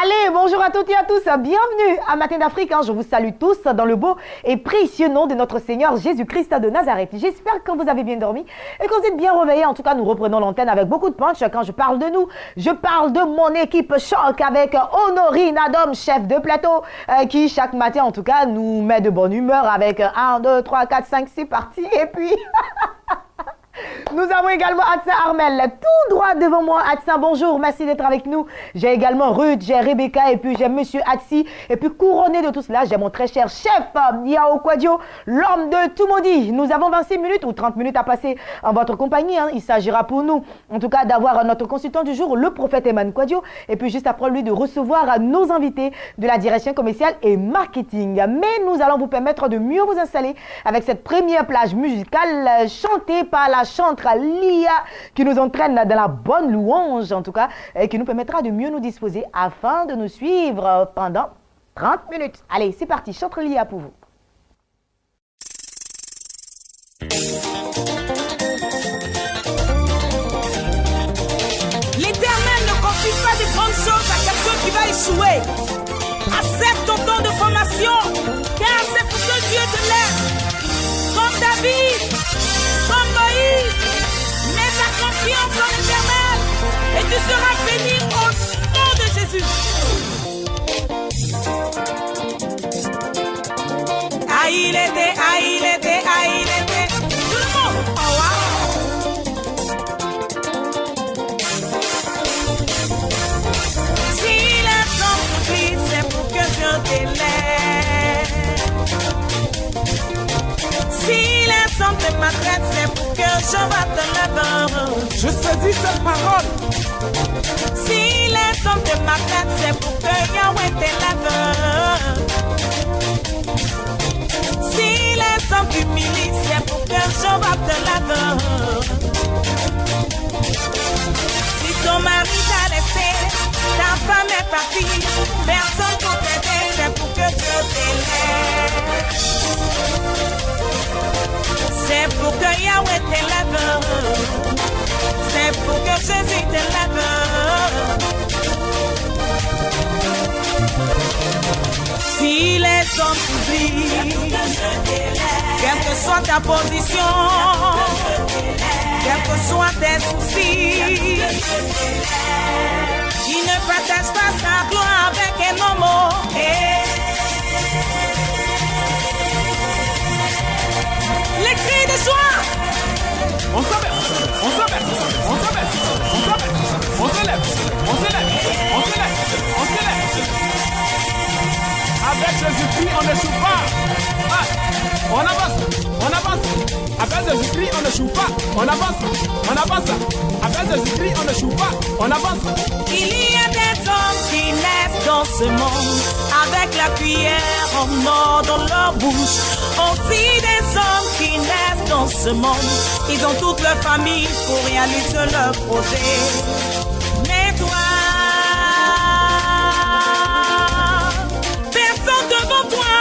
Allez, bonjour à toutes et à tous, bienvenue à Matin d'Afrique. Je vous salue tous dans le beau et précieux nom de notre Seigneur Jésus-Christ de Nazareth. J'espère que vous avez bien dormi et que vous êtes bien réveillés. En tout cas, nous reprenons l'antenne avec beaucoup de punch. Quand je parle de nous, je parle de mon équipe choc avec Honorine Adom, chef de plateau, qui chaque matin, en tout cas, nous met de bonne humeur avec 1, 2, 3, 4, 5, c'est parti. Et puis... Nous avons également Adsin Armel, tout droit devant moi. Adsin, bonjour, merci d'être avec nous. J'ai également Ruth, j'ai Rebecca et puis j'ai Monsieur Adsi. Et puis couronné de tout cela, j'ai mon très cher chef, Yao Kwadio, l'homme de Tumodi. Nous avons 26 minutes ou 30 minutes à passer en votre compagnie. Il s'agira pour nous, en tout cas, d'avoir notre consultant du jour, le prophète Eman Kwadio. Et puis juste après lui, de recevoir nos invités de la direction commerciale et marketing. Mais nous allons vous permettre de mieux vous installer avec cette première plage musicale chantée par la chantre Lia qui nous entraîne dans la bonne louange en tout cas et qui nous permettra de mieux nous disposer afin de nous suivre pendant 30 minutes. Allez, c'est parti, chantre Lia pour vous. L'Éternel ne confie pas de grandes choses à quelqu'un qui va échouer. Accepte ton temps de formation car c'est pour que Dieu te lève. Comme David, comme Moïse, mets ta confiance en l'Éternel et tu seras béni au nom de Jésus. Aïe, il était, aïe, il était, aïe, il était. Tout le monde. Oh, wow. Si les gens t'oublient, c'est pour que Dieu t'élève. Si les hommes te maltraitent, c'est pour que Jéhovah te lève. Je saisis cette parole. Si les hommes te maltraitent, c'est pour que Yahweh te lève. Si les hommes t'humilient, c'est pour que Jéhovah te lève. Si ton mari t'a laissé, ta femme est partie, personne pour t'aider, c'est pour que Dieu t'élève. C'est pour que Yahweh t'élève. C'est pour que Jésus t'élève. Si les hommes t'oublient, quelle que soit ta position, quels que soient tes soucis, il ne partage pas sa gloire avec un homme. Les cris de joie. On s'abaisse, on s'abaisse, on s'abaisse, on s'abaisse, on se lève, on se lève, on se lève, on se lève. Avec Jésus-Christ, on ne choue pas. Ah, on avance, on avance. Avec Jésus-Christ, on ne choue pas. On avance, on avance. Avec Jésus-Christ, on ne choue pas. On avance. Il y a des hommes qui naissent dans ce monde avec la cuillère en or dans leur bouche. Aussi des hommes qui naissent dans ce monde, ils ont toute leur famille pour réaliser leur projet. Mais toi, personne devant toi,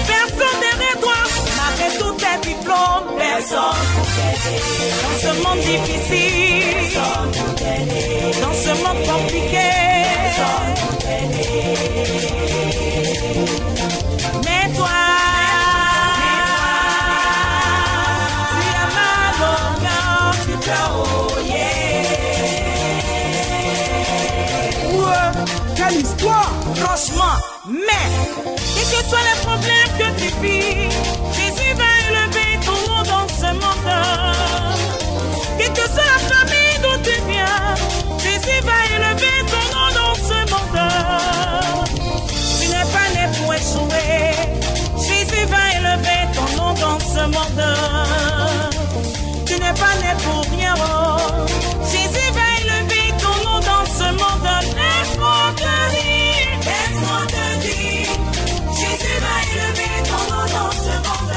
personne derrière toi, malgré tous tes diplômes, personne pour t'aider. Dans ce monde difficile, personne pour t'aider. Dans ce monde compliqué, personne pour t'aider. Mais toi, Quelle histoire! franchement, mais quels que soient les problèmes que tu vis, Jésus va élever ton nom dans ce monde. Quelle que soit la famille d'où tu viens, Jésus va élever ton nom dans ce monde. Tu n'es pas né pour échouer, Jésus va élever ton nom dans ce monde. Tu n'es pas né pour rien, oh. Jésus va élever ton nom dans ce monde. Laisse-moi te dire, Jésus va élever ton nom dans ce monde.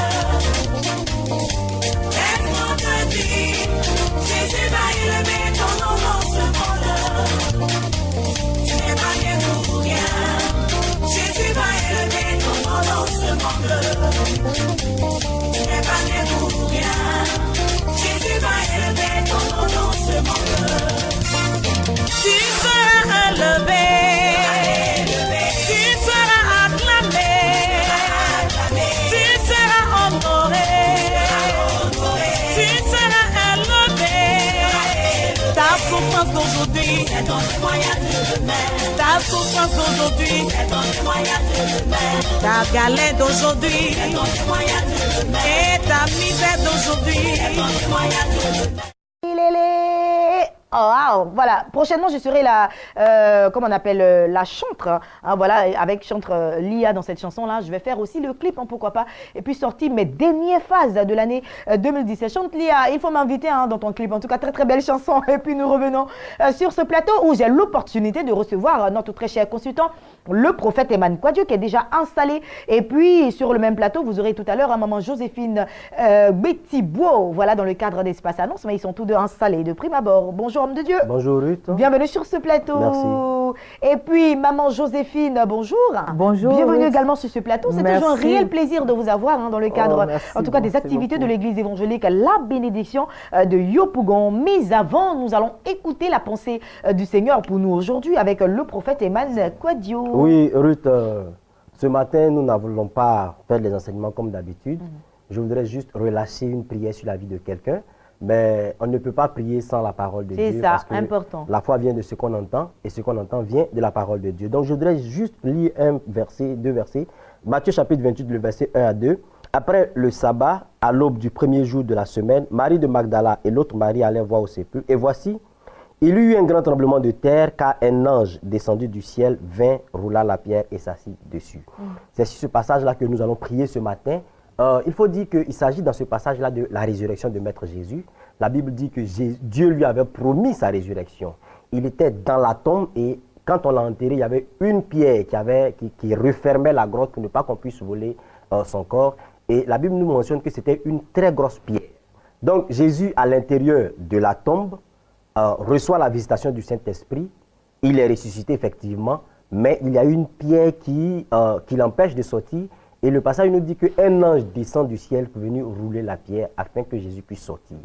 souffrance d'aujourd'hui, C'est ton témoignage de demain. ta souffrance d'aujourd'hui, C'est ton témoignage de demain. ta galère d'aujourd'hui C'est ton témoignage de demain. et ta misère d'aujourd'hui. C'est ton témoignage de demain. Oh, wow. Voilà, prochainement je serai la, comment on appelle, la chantre, hein, voilà, avec chantre Lia dans cette chanson-là. Je vais faire aussi le clip, hein, pourquoi pas, et puis sortir mes dernières phases de l'année 2017. Chante Lia, il faut m'inviter hein, dans ton clip, en tout cas très très belle chanson. Et puis nous revenons sur ce plateau où j'ai l'opportunité de recevoir notre très cher consultant, le prophète Emmanuel Kouadio, qui est déjà installé. Et puis sur le même plateau, vous aurez tout à l'heure un maman Joséphine Betty Bois, voilà, dans le cadre d'Espace Annonce, mais ils sont tous deux installés de prime abord. Bonjour homme de Dieu. Bonjour Ruth. Bienvenue sur ce plateau. Merci. Et puis, maman Joséphine, bonjour. Bonjour. Bienvenue Ruth. également sur ce plateau. C'est Merci. toujours un réel plaisir de vous avoir hein, dans le cadre, merci, en tout cas, des merci activités beaucoup. de l'église évangélique La Bénédiction de Yopougon. Mais avant, nous allons écouter la pensée du Seigneur pour nous aujourd'hui avec le prophète Emmanuel Kouadio. Oui, Ruth, ce matin, nous n'allons pas faire les enseignements comme d'habitude. Je voudrais juste relâcher une prière sur la vie de quelqu'un. Mais on ne peut pas prier sans la parole de Dieu. C'est ça, parce que important. La foi vient de ce qu'on entend et ce qu'on entend vient de la parole de Dieu. Donc je voudrais juste lire un verset, deux versets. Matthieu chapitre 28, le verset 1 à 2. Après le sabbat, à l'aube du premier jour de la semaine, Marie de Magdala et l'autre Marie allèrent voir au sépulcre. Et voici, il y eut un grand tremblement de terre car un ange descendu du ciel vint, roula la pierre et s'assit dessus. C'est sur ce passage-là que nous allons prier ce matin. Il faut dire qu'il s'agit dans ce passage-là de la résurrection de Maître Jésus. La Bible dit que Dieu lui avait promis sa résurrection. Il était dans la tombe et quand on l'a enterré, il y avait une pierre qui refermait la grotte pour ne pas qu'on puisse voler son corps. Et la Bible nous mentionne que c'était une très grosse pierre. Donc Jésus, à l'intérieur de la tombe, reçoit la visitation du Saint-Esprit. Il est ressuscité effectivement, mais il y a une pierre qui l'empêche de sortir. Et le passage nous dit qu'un ange descend du ciel pour venir rouler la pierre afin que Jésus puisse sortir.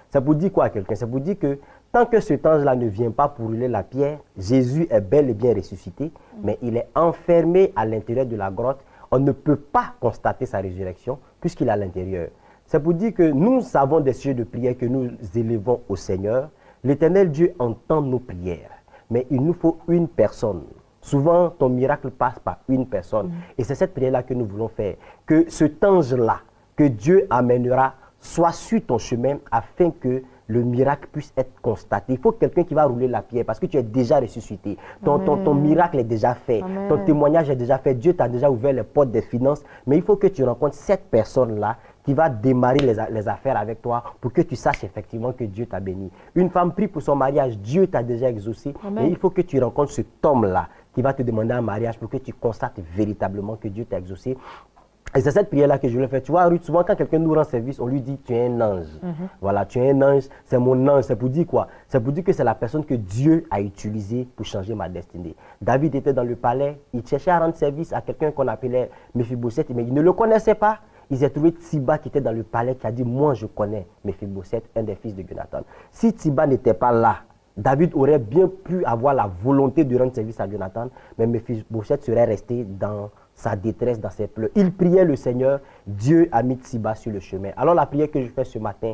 Ça vous dit quoi à quelqu'un? Ça vous dit que tant que cet ange-là ne vient pas pour rouler la pierre, Jésus est bel et bien ressuscité, mais il est enfermé à l'intérieur de la grotte. On ne peut pas constater sa résurrection puisqu'il est à l'intérieur. Ça vous dit que nous avons des sujets de prière que nous élevons au Seigneur. L'Éternel Dieu entend nos prières, mais il nous faut une personne. Souvent, ton miracle passe par une personne. Et c'est cette prière-là que nous voulons faire. Que cet ange-là, que Dieu amènera, soit sur ton chemin afin que le miracle puisse être constaté. Il faut quelqu'un qui va rouler la pierre parce que tu es déjà ressuscité. Ton miracle est déjà fait. Amen. Ton témoignage est déjà fait. Dieu t'a déjà ouvert les portes des finances. Mais il faut que tu rencontres cette personne-là qui va démarrer les affaires avec toi pour que tu saches effectivement que Dieu t'a béni. Une femme prie pour son mariage, Dieu t'a déjà exaucé. Amen. Et il faut que tu rencontres cet homme-là qui va te demander un mariage pour que tu constates véritablement que Dieu t'a exaucé. Et c'est cette prière-là que je voulais faire. Tu vois, Ruth, souvent quand quelqu'un nous rend service, on lui dit tu es un ange. Voilà, tu es un ange, c'est mon ange. C'est pour dire quoi? C'est pour dire que c'est la personne que Dieu a utilisée pour changer ma destinée. David était dans le palais, il cherchait à rendre service à quelqu'un qu'on appelait Méphibosheth, mais il ne le connaissait pas. Il s'est trouvé Tsiba qui était dans le palais qui a dit moi je connais Méphibosheth, un des fils de Jonathan. Si Tsiba n'était pas là, David aurait bien pu avoir la volonté de rendre service à Jonathan, mais Méphibosheth serait resté dans sa détresse, dans ses pleurs. Il priait le Seigneur, Dieu a mis Tsiba sur le chemin. Alors la prière que je fais ce matin,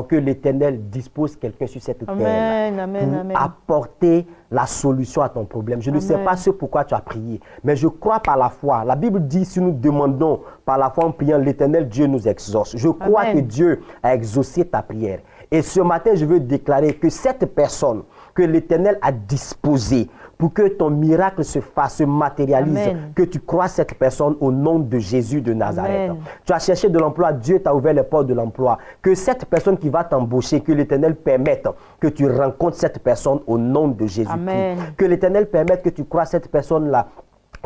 que l'Éternel dispose quelqu'un sur cette terre pour apporter la solution à ton problème. Je ne sais pas ce pourquoi tu as prié, mais je crois par la foi. La Bible dit, si nous demandons par la foi en priant, l'Éternel Dieu nous exauce. Je crois que Dieu a exaucé ta prière. Et ce matin, je veux déclarer que cette personne que l'Éternel a disposée pour que ton miracle se fasse, se matérialise, que tu crois cette personne au nom de Jésus de Nazareth. Tu as cherché de l'emploi, Dieu t'a ouvert les portes de l'emploi. Que cette personne qui va t'embaucher, que l'Éternel permette que tu rencontres cette personne au nom de Jésus-Christ. Que l'Éternel permette que tu crois cette personne-là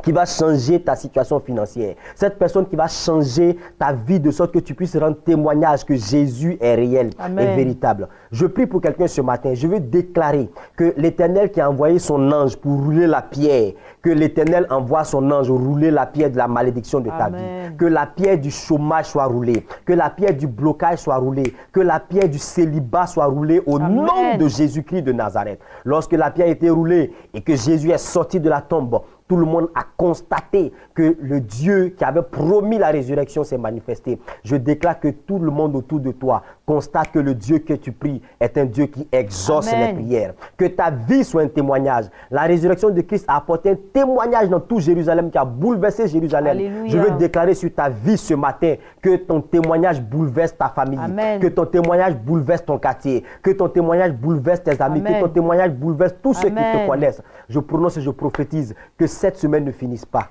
qui va changer ta situation financière. Cette personne qui va changer ta vie de sorte que tu puisses rendre témoignage que Jésus est réel et véritable. Je prie pour quelqu'un ce matin. Je veux déclarer que l'Éternel qui a envoyé son ange pour rouler la pierre, que l'Éternel envoie son ange rouler la pierre de la malédiction de ta vie. Que la pierre du chômage soit roulée. Que la pierre du blocage soit roulée. Que la pierre du célibat soit roulée au nom de Jésus-Christ de Nazareth. Lorsque la pierre a été roulée et que Jésus est sorti de la tombe, tout le monde a constaté que le Dieu qui avait promis la résurrection s'est manifesté. Je déclare que tout le monde autour de toi constate que le Dieu que tu pries est un Dieu qui exauce les prières. Que ta vie soit un témoignage. La résurrection de Christ a apporté un témoignage dans tout Jérusalem qui a bouleversé Jérusalem. Alléluia. Je veux déclarer sur ta vie ce matin que ton témoignage bouleverse ta famille, Amen. que ton témoignage bouleverse ton quartier, que ton témoignage bouleverse tes amis, Amen. que ton témoignage bouleverse tous ceux qui te Amen. connaissent. Je prononce et je prophétise que cette semaine ne finisse pas.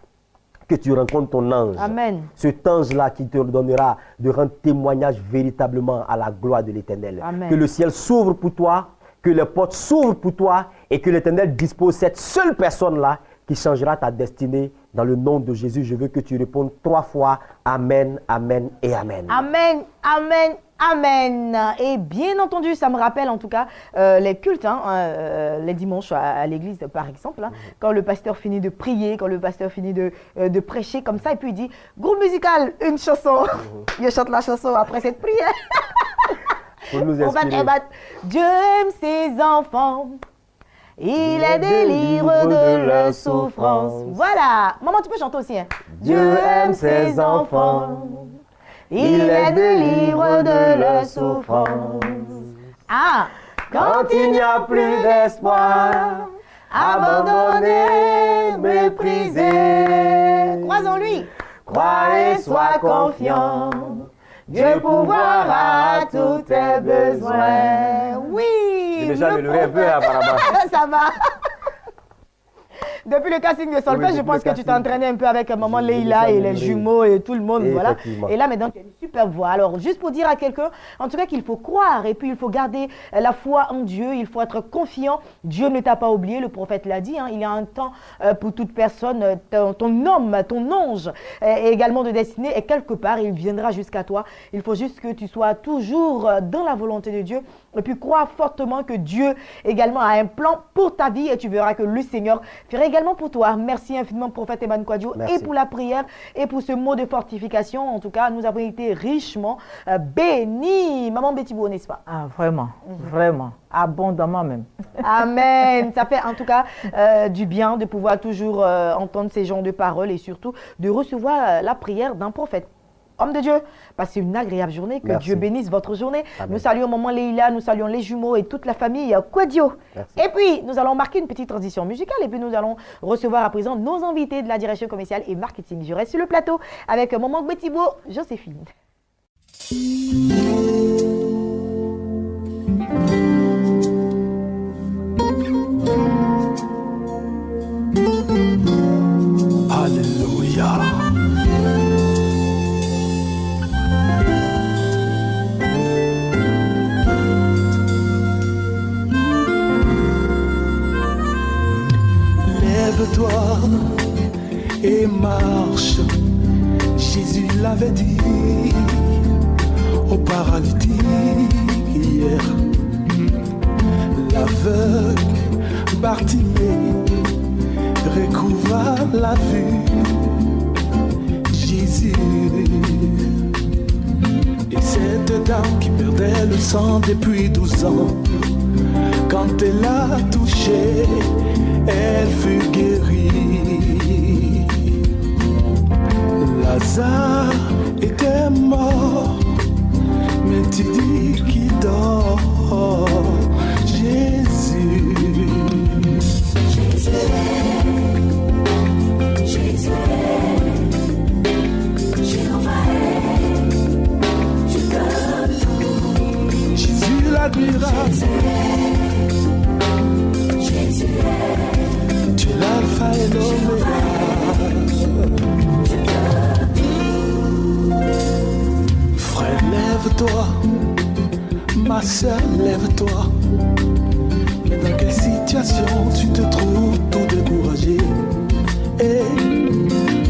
Que tu rencontres ton ange. Amen. Cet ange-là qui te donnera de rendre témoignage véritablement à la gloire de l'Éternel. Amen. Que le ciel s'ouvre pour toi, que les portes s'ouvrent pour toi et que l'Éternel dispose cette seule personne-là qui changera ta destinée. Dans le nom de Jésus, je veux que tu répondes 3 fois Amen, Amen et Amen. Amen, Amen, Amen. Et bien entendu, ça me rappelle en tout cas les cultes, les dimanches à l'église par exemple, quand le pasteur finit de prier, quand le pasteur finit de prêcher comme ça, et puis il dit, groupe musical, une chanson. Je chante la chanson après cette prière. Pour nous On va inspirer. débattre. Dieu aime ses enfants. Il les délivre de leur souffrance. Voilà. Maman, tu peux chanter aussi. Hein? Dieu aime ses enfants. Il les délivre de leur souffrance. Ah, Quand il n'y a plus d'espoir, abandonné, méprisé, crois en lui. crois et sois confiant. Dieu pourvoira tous tes besoins. Oui. J'ai déjà le amélioré un peu prophète. apparemment. Ça va. Depuis le casting de solfège, Oui, je depuis pense le que tu casting. t'es entraîné un peu avec maman J'ai Leïla déjà et les amélioré. jumeaux et tout le monde, voilà. Effectivement. Et là, maintenant, tu as une super voix. Alors, juste pour dire à quelqu'un, en tout cas, qu'il faut croire et puis il faut garder la foi en Dieu, il faut être confiant. Dieu ne t'a pas oublié, le prophète l'a dit, il y a un temps pour toute personne, ton homme, ton ange, et également de destinée, et quelque part, il viendra jusqu'à toi. Il faut juste que tu sois toujours dans la volonté de Dieu et puis crois fortement que Dieu également a un plan pour ta vie et tu verras que le Seigneur fera également pour toi. Merci infiniment, prophète Eman Kwadjo, Merci. et pour la prière et pour ce mot de fortification. En tout cas, nous avons été richement bénis. Maman Betty-Bo, n'est-ce pas? Ah, vraiment, vraiment, abondamment même. Amen. Ça fait en tout cas du bien de pouvoir toujours entendre ces genres de paroles et surtout de recevoir la prière d'un prophète. Homme de Dieu, passez une agréable journée, que Merci. Dieu bénisse votre journée. Amen. Nous saluons maman Leïla, nous saluons les jumeaux et toute la famille Kwadjo. Merci. Et puis, nous allons marquer une petite transition musicale et puis nous allons recevoir à présent nos invités de la direction commerciale et marketing. Je reste sur le plateau avec maman Betty-Bo, Joséphine. Alléluia. Lève-toi et marche. Jésus l'avait dit au paralytique hier. L'aveugle Bartimée recouvra la vue. Jésus et cette dame qui perdait le sang depuis 12 ans, quand elle l'a touché, elle fut guérie. Lazare était mort, mais tu dis qu'il dort. Jésus. Jésus l'admira. Tu es l'alpha et l'oméga. Frère, lève-toi. Ma soeur, lève-toi. Mais dans quelle situation tu te trouves tout découragé? Et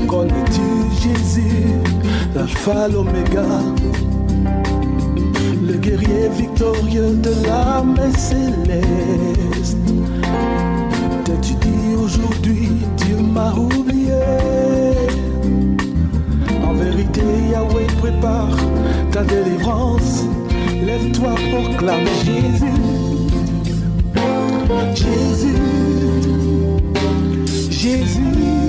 connais-tu Jésus, l'alpha, l'oméga, le guerrier victorieux de l'armée céleste? Peut-être tu dis aujourd'hui, Dieu m'a oublié. En vérité, Yahweh prépare ta délivrance. Lève-toi, proclame Jésus. Jésus, Jésus.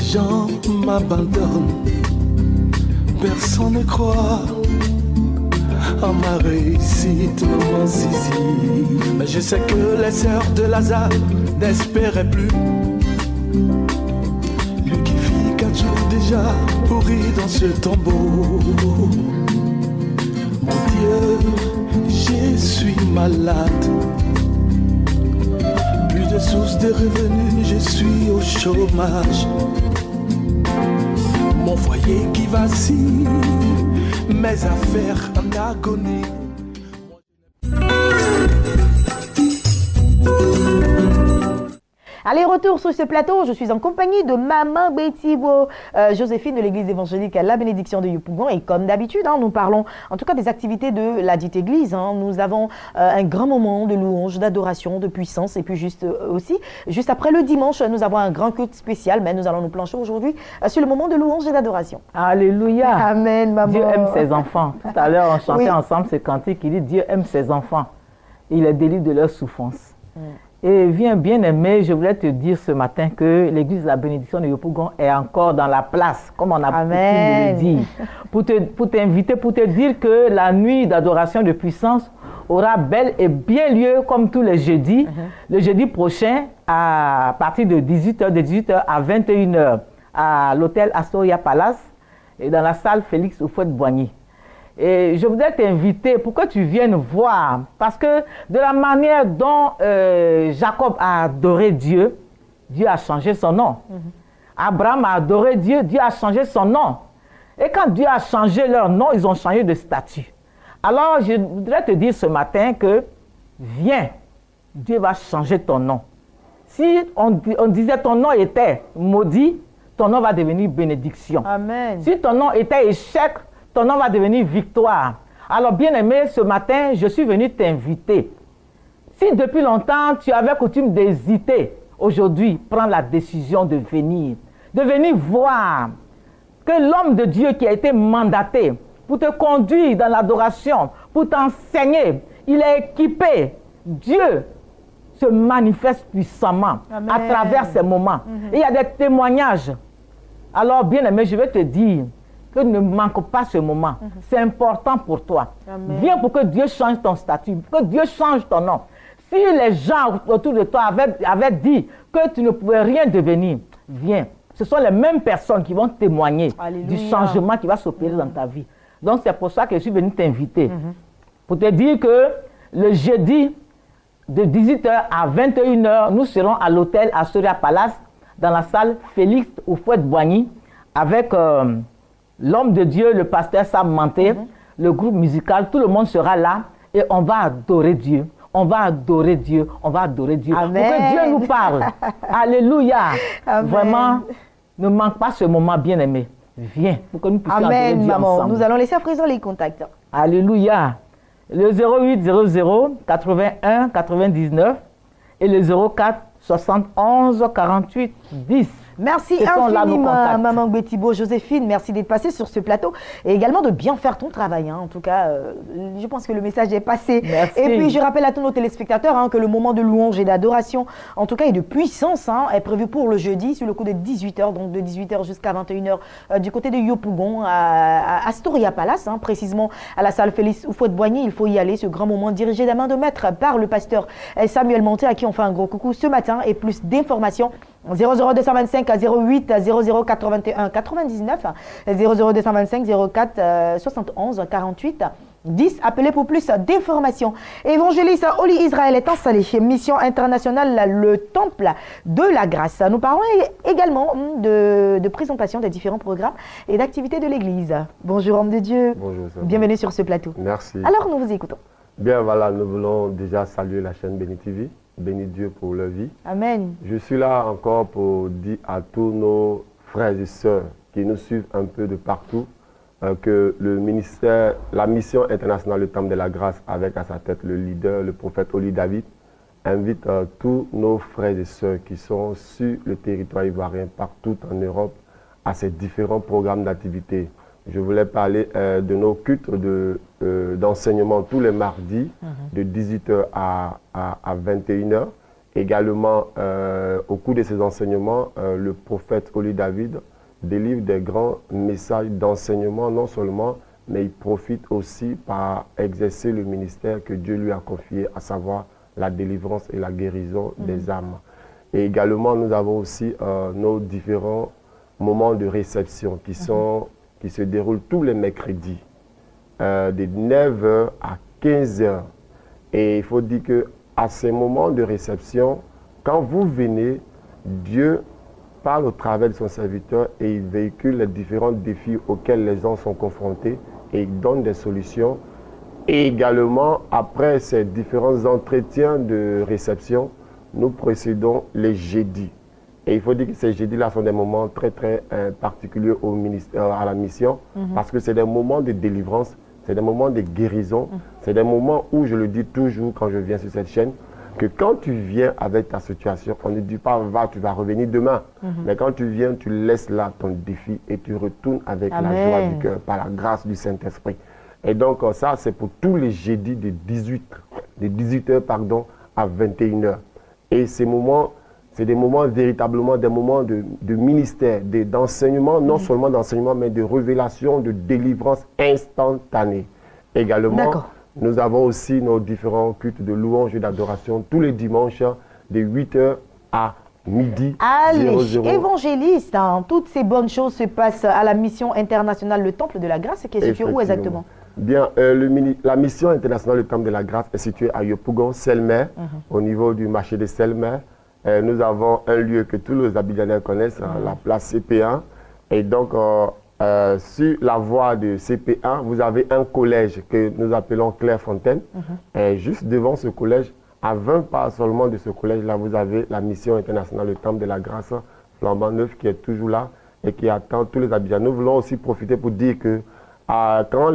gens m'abandonnent, personne ne croit à ma réussite, maman Zizi. Mais je sais que les sœurs de Lazare n'espéraient plus. Lui qui vit 4 jours déjà pourri dans ce tombeau. Mon Dieu, je suis malade. Plus de sources de revenus, je suis au chômage. Mon foyer qui vacille, mes affaires en agonie. Allez, retour sur ce plateau, je suis en compagnie de Maman Betibo, Joséphine de l'église évangélique La Bénédiction de Yopougon. Et comme d'habitude, nous parlons en tout cas des activités de la dite église. Nous avons un grand moment de louange, d'adoration, de puissance. Et puis juste après le dimanche, nous avons un grand culte spécial. Mais nous allons nous plancher aujourd'hui sur le moment de louange et d'adoration. Alléluia. Amen, maman. Dieu aime ses enfants. Tout à l'heure, on chantait ensemble ce cantique qui dit Dieu aime ses enfants. Il les délivre de leur souffrance. Et viens bien aimé, je voulais te dire ce matin que l'église de la bénédiction de Yopougon est encore dans la place, comme on a pu le dire, pour t'inviter, pour te dire que la nuit d'adoration de puissance aura bel et bien lieu comme tous les jeudis, le jeudi prochain à partir de 18h à 21h à l'hôtel Astoria Palace et dans la salle Félix Houphouët-Boigny. Et je voudrais t'inviter pour que tu viennes voir, parce que de la manière dont Jacob a adoré Dieu, Dieu a changé son nom. Abraham a adoré Dieu, Dieu a changé son nom. Et quand Dieu a changé leur nom, ils ont changé de statut. Alors je voudrais te dire ce matin que viens, Dieu va changer ton nom. Si on disait ton nom était maudit, ton nom va devenir bénédiction. Amen. Si ton nom était échec, ton nom va devenir victoire. Alors, bien-aimé, ce matin, je suis venu t'inviter. Si depuis longtemps, tu avais coutume d'hésiter, aujourd'hui, prends la décision de venir voir que l'homme de Dieu qui a été mandaté pour te conduire dans l'adoration, pour t'enseigner, il est équipé. Dieu se manifeste puissamment à travers ces moments. Et il y a des témoignages. Alors, bien-aimé, je vais te dire que ne manque pas ce moment. C'est important pour toi. Amen. Viens pour que Dieu change ton statut, que Dieu change ton nom. Si les gens autour de toi avaient dit que tu ne pouvais rien devenir, viens. Ce sont les mêmes personnes qui vont témoigner du changement qui va s'opérer dans ta vie. Donc c'est pour ça que je suis venu t'inviter. Pour te dire que le jeudi, de 18h à 21h, nous serons à l'hôtel Astoria Palace, dans la salle Félix Houphouët-Boigny, avec l'homme de Dieu, le pasteur Sam Manté, le groupe musical, tout le monde sera là et on va adorer Dieu. On va adorer Dieu, on va adorer Dieu. Amen. Pour que Dieu nous parle. Alléluia. Amen. Vraiment, ne manque pas ce moment bien-aimé. Viens pour que nous puissions adorer Dieu ensemble. Nous allons laisser à présent les contacts. Alléluia. Le 0800 81 99 et le 04 71 48 10. Merci infiniment, Maman Betibo, Joséphine. Merci d'être passée sur ce plateau et également de bien faire ton travail. En tout cas, je pense que le message est passé. Merci. Et puis, je rappelle à tous nos téléspectateurs que le moment de louange et d'adoration, en tout cas, et de puissance, est prévu pour le jeudi sur le coup de 18h, donc de 18h jusqu'à 21h du côté de Yopougon, à Astoria Palace, précisément à la salle Félix Houphouët-Boigny. Il faut y aller, ce grand moment dirigé de la main de maître par le pasteur Samuel Manté, à qui on fait un gros coucou ce matin, et plus d'informations 00225 08 00 81 99 00225 04 71 48 10. Appelez pour plus d'informations. Évangéliste Oli Israël est installé chez Mission Internationale, le Temple de la Grâce. Nous parlons également de présentation des différents programmes et d'activités de l'Église. Bonjour, homme de Dieu. Bonjour. Bienvenue sur ce plateau. Merci. Alors, nous vous écoutons. Bien, voilà, nous voulons déjà saluer la chaîne Béni TV. Bénis Dieu pour leur vie. Amen. Je suis là encore pour dire à tous nos frères et sœurs qui nous suivent un peu de partout que le ministère, la mission internationale, le Temple de la Grâce, avec à sa tête le leader, le prophète Oli David, invite tous nos frères et sœurs qui sont sur le territoire ivoirien, partout en Europe, à ces différents programmes d'activité. Je voulais parler de nos cultes d'enseignement tous les mardis, de 18h à 21h. Également, au cours de ces enseignements, le prophète Oli David délivre des grands messages d'enseignement, non seulement, mais il profite aussi par exercer le ministère que Dieu lui a confié, à savoir la délivrance et la guérison des âmes. Et également, nous avons aussi nos différents moments de réception qui se déroulent tous les mercredis, de 9h à 15h. Et il faut dire qu'à ces moments de réception, quand vous venez, Dieu parle au travers de son serviteur et il véhicule les différents défis auxquels les gens sont confrontés et il donne des solutions. Et également, après ces différents entretiens de réception, nous procédons les jeudis. Et il faut dire que ces jeudis-là sont des moments très, très particuliers au ministère, à la mission, parce que c'est des moments de délivrance, c'est des moments de guérison, c'est des moments où, je le dis toujours quand je viens sur cette chaîne, que quand tu viens avec ta situation, on ne dit pas va, tu vas revenir demain. Mais quand tu viens, tu laisses là ton défi et tu retournes avec la joie du cœur, par la grâce du Saint-Esprit. Et donc ça, c'est pour tous les jeudis de 18h à 21h. Et ces moments, c'est des moments véritablement, des moments de ministère, d'enseignement, non seulement d'enseignement, mais de révélation, de délivrance instantanée. Également, nous avons aussi nos différents cultes de louange et d'adoration tous les dimanches de 8h à midi. Allez, 00. évangéliste, toutes ces bonnes choses se passent à la mission internationale Le Temple de la Grâce, qui est située où exactement? Bien, la mission internationale Le Temple de la Grâce est située à Yopougon, Selmer, au niveau du marché de Selmer. Nous avons un lieu que tous les Abidjanais connaissent, la place CP1. Et donc, sur la voie de CP1, vous avez un collège que nous appelons Clairefontaine. Et juste devant ce collège, à 20 pas seulement de ce collège-là, vous avez la mission internationale Le Temple de la Grâce, flambant neuf, qui est toujours là et qui attend tous les Abidjanais. Nous voulons aussi profiter pour dire que quand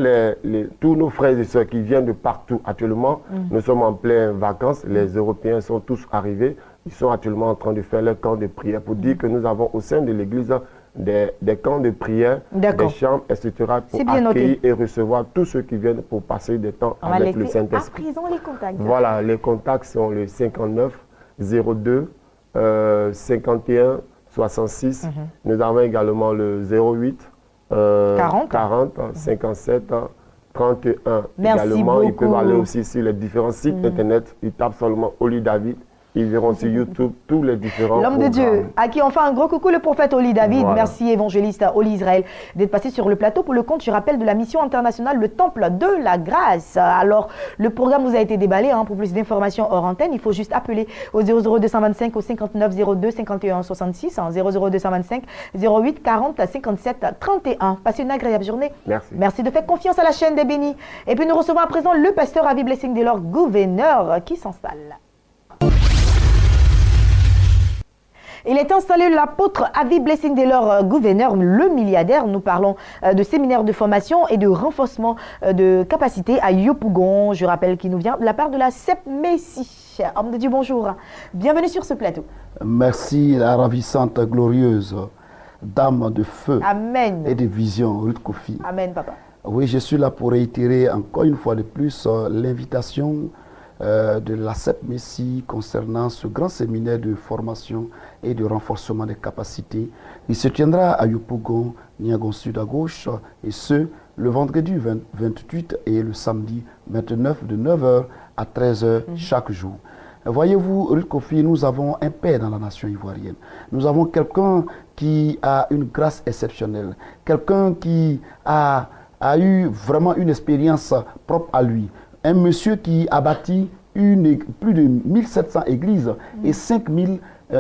tous nos frères et sœurs qui viennent de partout actuellement, nous sommes en pleine vacances, les Européens sont tous arrivés, ils sont actuellement en train de faire leur camp de prière pour dire que nous avons au sein de l'Église des camps de prière, des chambres, etc. pour accueillir et recevoir tous ceux qui viennent pour passer des temps avec le Saint-Esprit. Les contacts. Voilà, les contacts sont le 59 02 51 66. Nous avons également le 08 40 57 31. Merci également, beaucoup. ils peuvent aller aussi sur les différents sites internet. Ils tapent seulement Oli David. Ils verront sur YouTube tous les différents L'homme de Dieu, à qui on fait un gros coucou, le prophète Oli David. Voilà. Merci évangéliste Oli Israël d'être passé sur le plateau pour le compte, je rappelle, de la mission internationale Le Temple de la Grâce. Alors, le programme vous a été déballé. Pour plus d'informations hors antenne, il faut juste appeler au 00225 au 59 02 51 66, 00225 08 40 57 31. Passez une agréable journée. Merci. Merci de faire confiance à la chaîne des bénis. Et puis nous recevons à présent le pasteur Avi Blessing Delors, gouverneur, qui s'installe. Il est installé l'apôtre Avi Blessing Delors, gouverneur, le milliardaire. Nous parlons de séminaire de formation et de renforcement de capacité à Yopougon. Je rappelle qu'il nous vient de la part de la CEP Messi. Homme de Dieu, bonjour. Bienvenue sur ce plateau. Merci, la ravissante, glorieuse dame de feu. Amen. Et de vision, Ruth Kofi. Amen, papa. Oui, je suis là pour réitérer encore une fois de plus l'invitation de la CEP Messi concernant ce grand séminaire de formation et de renforcement des capacités. Il se tiendra à Yopougon, Niagon Sud à gauche, et ce, le vendredi 28 et le samedi 29 de 9h à 13h chaque jour. Voyez-vous, Ruth Kofi, nous avons un père dans la nation ivoirienne. Nous avons quelqu'un qui a une grâce exceptionnelle, quelqu'un qui a eu vraiment une expérience propre à lui. Un monsieur qui a bâti plus de 1700 églises et 5000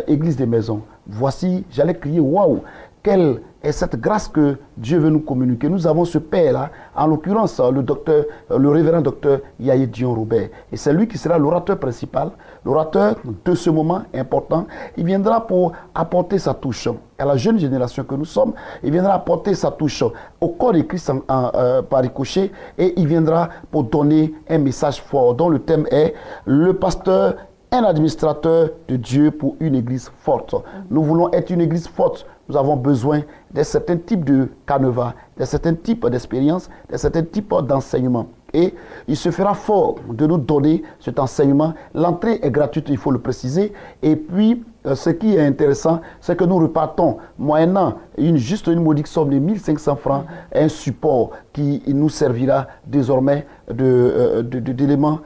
églises de maisons. Voici, j'allais crier, waouh, quelle est cette grâce que Dieu veut nous communiquer. Nous avons ce père-là, en l'occurrence le révérend docteur Yaye Dion Robert. Et c'est lui qui sera l'orateur principal, l'orateur de ce moment important. Il viendra pour apporter sa touche à la jeune génération que nous sommes. Il viendra apporter sa touche au corps de Christ par ricochet. Et il viendra pour donner un message fort dont le thème est le pasteur, un administrateur de Dieu pour une église forte. Nous voulons être une église forte. Nous avons besoin de certains types de canevas, de certains types d'expériences, de certains types d'enseignements. et il se fera fort de nous donner cet enseignement. L'entrée est gratuite, il faut le préciser. Et puis, ce qui est intéressant, c'est que nous repartons, moyennant une modique somme de 1500 francs, un support qui nous servira désormais d'éléments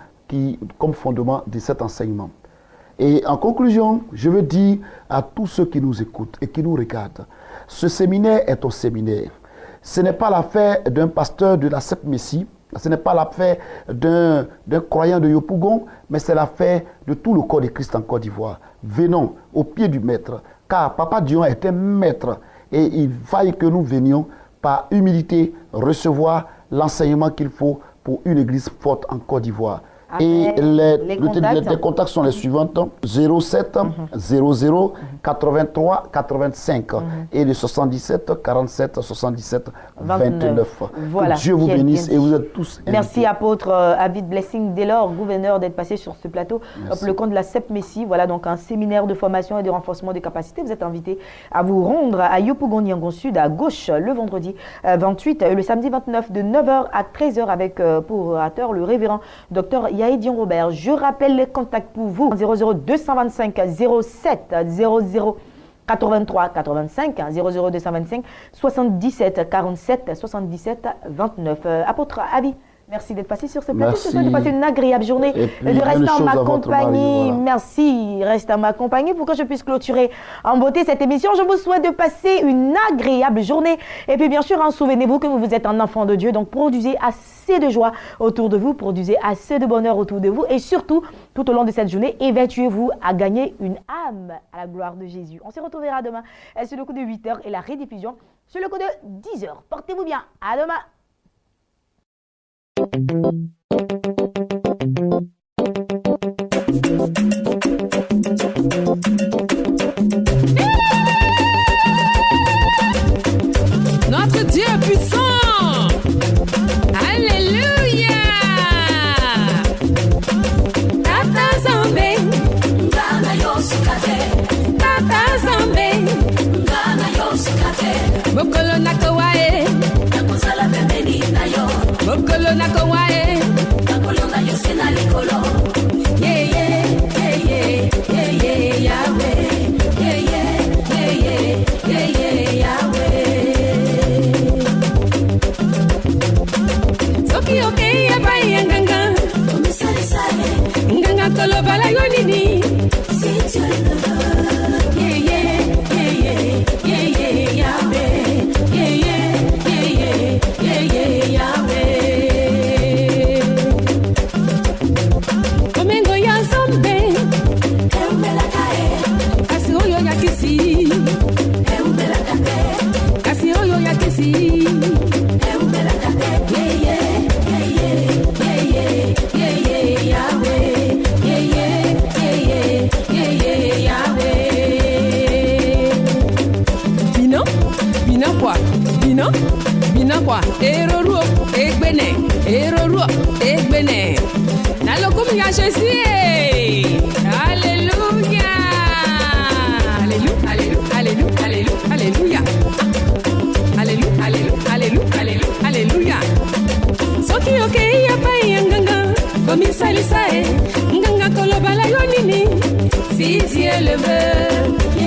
comme fondement de cet enseignement. Et en conclusion, je veux dire à tous ceux qui nous écoutent et qui nous regardent, ce séminaire est un séminaire. Ce n'est pas l'affaire d'un pasteur de la Sept Messie, ce n'est pas l'affaire d'un croyant de Yopougon, mais c'est l'affaire de tout le corps de Christ en Côte d'Ivoire. Venons au pied du maître, car Papa Dion est un maître et il faille que nous venions par humilité recevoir l'enseignement qu'il faut pour une église forte en Côte d'Ivoire. Et les contacts sont les suivants: 07 00 83 85 et le 77 47 77 29. Voilà. Que Dieu vous bénisse et vous êtes tous invités. Merci apôtre Avid Blessing Delors, gouverneur, d'être passé sur ce plateau pour le compte de la CEP Messie. Voilà donc un séminaire de formation et de renforcement des capacités. Vous êtes invité à vous rendre à Yopougon Sud à gauche le vendredi 28 et le samedi 29 de 9h à 13h avec pour orateur le révérend docteur Yaédion Robert. Je rappelle les contacts pour vous: 00 225 07 00 83 85 00 225 77 47 77 29. Apôtre Avi, merci d'être passé sur ce plateau. Je souhaite de passer une agréable journée et de rester en ma compagnie. Voilà. Merci, reste en ma compagnie pour que je puisse clôturer en beauté cette émission. Je vous souhaite de passer une agréable journée. Et puis bien sûr, souvenez-vous que vous êtes un enfant de Dieu, donc produisez assez de joie autour de vous, produisez assez de bonheur autour de vous et surtout, tout au long de cette journée, évertuez-vous à gagner une âme à la gloire de Jésus. On se retrouvera demain sur le coup de 8h et la rediffusion sur le coup de 10h. Portez-vous bien. À demain. Notre Dieu est puissant. Alléluia. Tata Zambé, Ngana Yosukate. Tata Zambé, Ngana Yosukate. Bokolo nakawae, nakozala pembeni na yo. Bokolo nakawae, nakolo na yo sena likolo. Yeah yeah yeah yeah yeah yeah Yahweh. Yeah yeah yeah yeah yeah yeah Yahweh. Soki okay ya bai nganga. Komisari sale. Nganga kolo bala yonini. Si tu le veux. Yeah yeah yeah yeah yeah yeah Yahweh. Yeah yeah yeah yeah yeah yeah Yahweh. Komengo ya Zambé. Eumela kae. Kasi oyo ya kisi. Eumela kae. Kasi oyo ya kisi. Eumela kae. Yeah yeah yeah yeah yeah yeah Yahweh. Yeah yeah yeah yeah yeah Yahweh. Bino, bino quoi? Bino, bino quoi? Eroro, egbene, eroro, egbene. Nalokum ya Jésus. Alléluia. Alléluia, alléluia, alléluia, alléluia. Alléluia, alléluia, alléluia, alléluia. Soki okay ya pai nganga, komisali sae, nganga kolobala yonini. Si Dieu le veut.